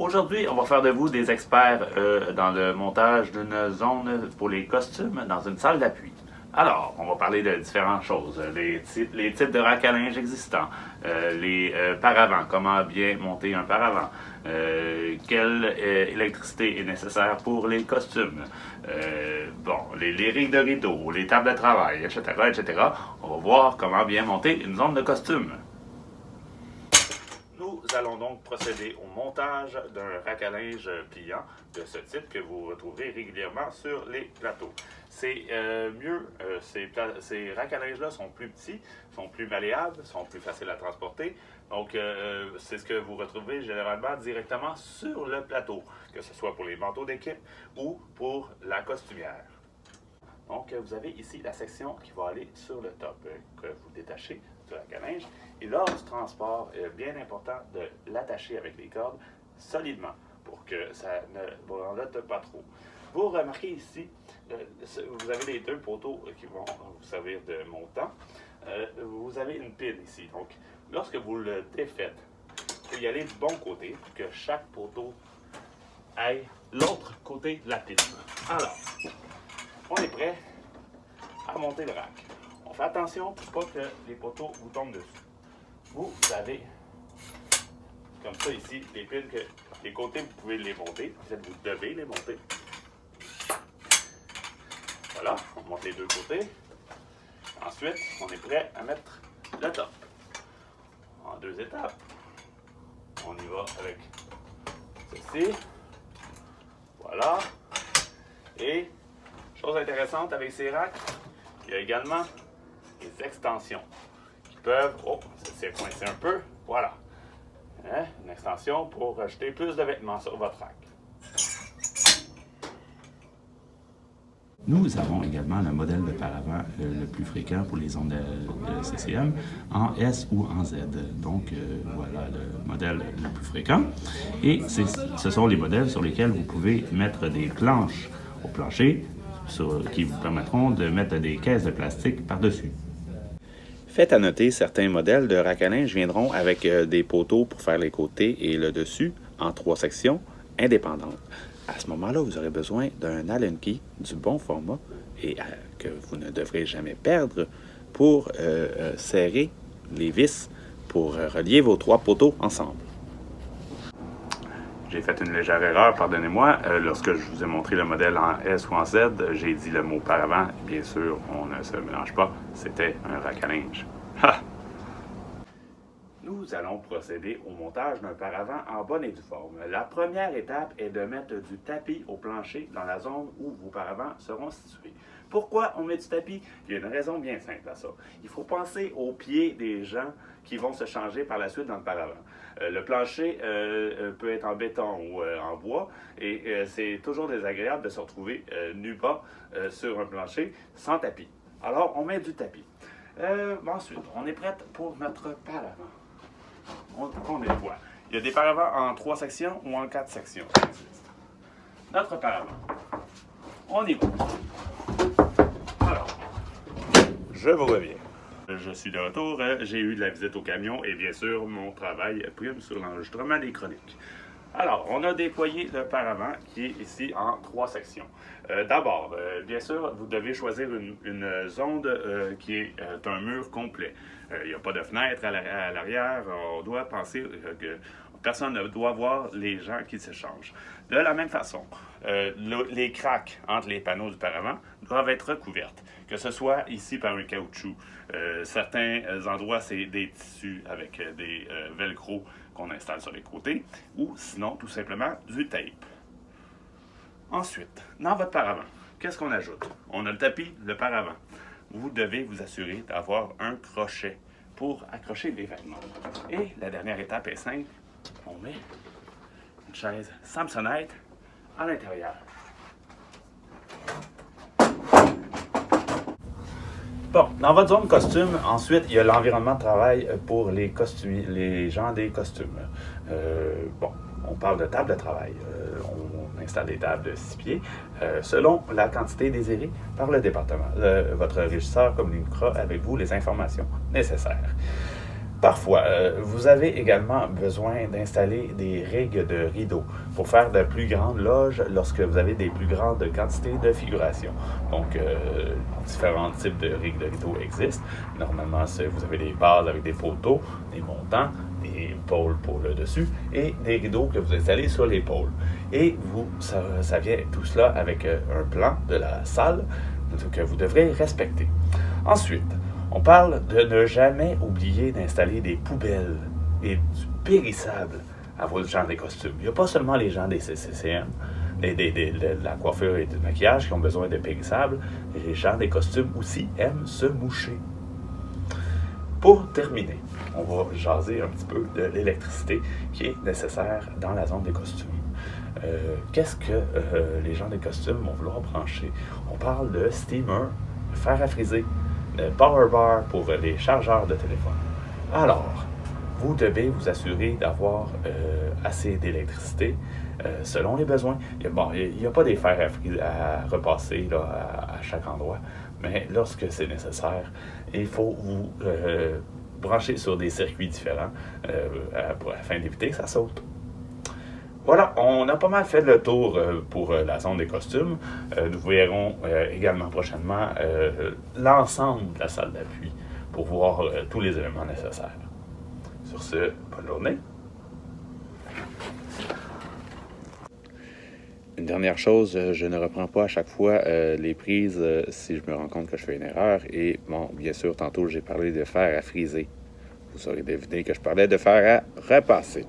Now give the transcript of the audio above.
Aujourd'hui, on va faire de vous des experts dans le montage d'une zone pour les costumes dans une salle d'appui. Alors, on va parler de différentes choses. Les types de rack à linge existants, les paravents, comment bien monter un paravent, quelle électricité est nécessaire pour les costumes, les rigues de rideaux, les tables de travail, etc., etc. On va voir comment bien monter une zone de costume. Nous allons donc procéder au montage d'un rack à linge pliant de ce type que vous retrouverez régulièrement sur les plateaux. C'est ces rack à linge-là sont plus petits, sont plus malléables, sont plus faciles à transporter. Donc, c'est ce que vous retrouvez généralement directement sur le plateau, que ce soit pour les manteaux d'équipe ou pour la costumière. Donc, vous avez ici la section qui va aller sur le top, que vous détachez du rack à linge. Et lors du transport, il est bien important de l'attacher avec les cordes solidement pour que ça ne branlote pas trop. Vous remarquez ici, vous avez les deux poteaux qui vont vous servir de montant. Vous avez une pile ici. Donc, lorsque vous le défaites, il faut y aller du bon côté pour que chaque poteau aille l'autre côté de la pile. Alors, on est prêt à monter le rack. On fait attention pour pas que les poteaux vous tombent dessus. Vous avez, comme ça ici, les piles que les côtés, vous pouvez les monter. En fait, vous devez les monter. Voilà, on monte les deux côtés. Ensuite, on est prêt à mettre le top. En deux étapes. On y va avec ceci. Voilà. Et, chose intéressante avec ces racks, il y a également des extensions qui peuvent... Oh, ça s'est coincé un peu. Voilà. Hein? Une extension pour rajouter plus de vêtements sur votre rack. Nous avons également le modèle de paravent le plus fréquent pour les zones de CCM en S ou en Z. Donc, voilà le modèle le plus fréquent. Et ce sont les modèles sur lesquels vous pouvez mettre des planches au plancher qui vous permettront de mettre des caisses de plastique par-dessus. Faites à noter, certains modèles de rack à linge viendront avec des poteaux pour faire les côtés et le dessus en 3 sections indépendantes. À ce moment-là, vous aurez besoin d'un Allen key du bon format et que vous ne devrez jamais perdre pour serrer les vis pour relier vos 3 poteaux ensemble. J'ai fait une légère erreur, pardonnez-moi. Lorsque je vous ai montré le modèle en S ou en Z, j'ai dit le mot paravent. Bien sûr, on ne se mélange pas. C'était un rack à linge. Ha! Nous allons procéder au montage d'un paravent en bonne et due forme. La première étape est de mettre du tapis au plancher dans la zone où vos paravents seront situés. Pourquoi on met du tapis? Il y a une raison bien simple à ça. Il faut penser aux pieds des gens qui vont se changer par la suite dans le paravent. Le plancher peut être en béton ou en bois et c'est toujours désagréable de se retrouver nu-bas sur un plancher sans tapis. Alors, on met du tapis. Ensuite, on est prêt pour notre paravent. On les voit. Il y a des paravents en 3 sections ou en 4 sections. Notre paravent. On y va. Alors, je vous reviens. Je suis de retour. J'ai eu de la visite au camion et bien sûr, mon travail prime sur l'enregistrement des chroniques. Alors, on a déployé le paravent qui est ici en 3 sections. D'abord, bien sûr, vous devez choisir une zone qui est un mur complet. Il n'y a pas de fenêtre à l'arrière. On doit penser que personne ne doit voir les gens qui s'échangent. De la même façon, les craques entre les panneaux du paravent doivent être recouvertes, que ce soit ici par un caoutchouc. Certains endroits, c'est des tissus avec des velcro qu'on installe sur les côtés, ou sinon, tout simplement, du tape. Ensuite, dans votre paravent, qu'est-ce qu'on ajoute? On a le tapis, le paravent. Vous devez vous assurer d'avoir un crochet pour accrocher les vêtements. Et la dernière étape est simple. On met une chaise Samsonite à l'intérieur. Bon, dans votre zone costume, ensuite, il y a l'environnement de travail pour les gens des costumes. On parle de table de travail. On installe des tables de 6 pieds selon la quantité désirée par le département. Votre régisseur communiquera avec vous les informations nécessaires. Parfois, vous avez également besoin d'installer des rigues de rideaux pour faire de plus grandes loges lorsque vous avez des plus grandes quantités de figuration. Donc, différents types de rigues de rideaux existent. Normalement, vous avez des bases avec des poteaux, des montants, des pôles pour le dessus et des rideaux que vous installez sur les pôles. Et ça vient tout cela avec un plan de la salle que vous devrez respecter. Ensuite, on parle de ne jamais oublier d'installer des poubelles et du périssable à vos gens des costumes. Il n'y a pas seulement les gens des CCM, de la coiffure et du maquillage qui ont besoin de périssables, les gens des costumes aussi aiment se moucher. Pour terminer, on va jaser un petit peu de l'électricité qui est nécessaire dans la zone des costumes. Qu'est-ce que les gens des costumes vont vouloir brancher? On parle de steamer, fer à friser, power bar pour les chargeurs de téléphone. Alors, vous devez vous assurer d'avoir assez d'électricité selon les besoins. Il n'y a pas des fers à repasser là, à chaque endroit, mais lorsque c'est nécessaire, il faut vous brancher sur des circuits différents afin d'éviter que ça saute. Voilà, on a pas mal fait le tour pour la zone des costumes. Nous verrons également prochainement l'ensemble de la salle d'appui pour voir tous les éléments nécessaires. Sur ce, bonne journée. Une dernière chose, je ne reprends pas à chaque fois les prises si je me rends compte que je fais une erreur. Et bon, bien sûr, tantôt j'ai parlé de fer à friser. Vous aurez deviné que je parlais de fer à repasser.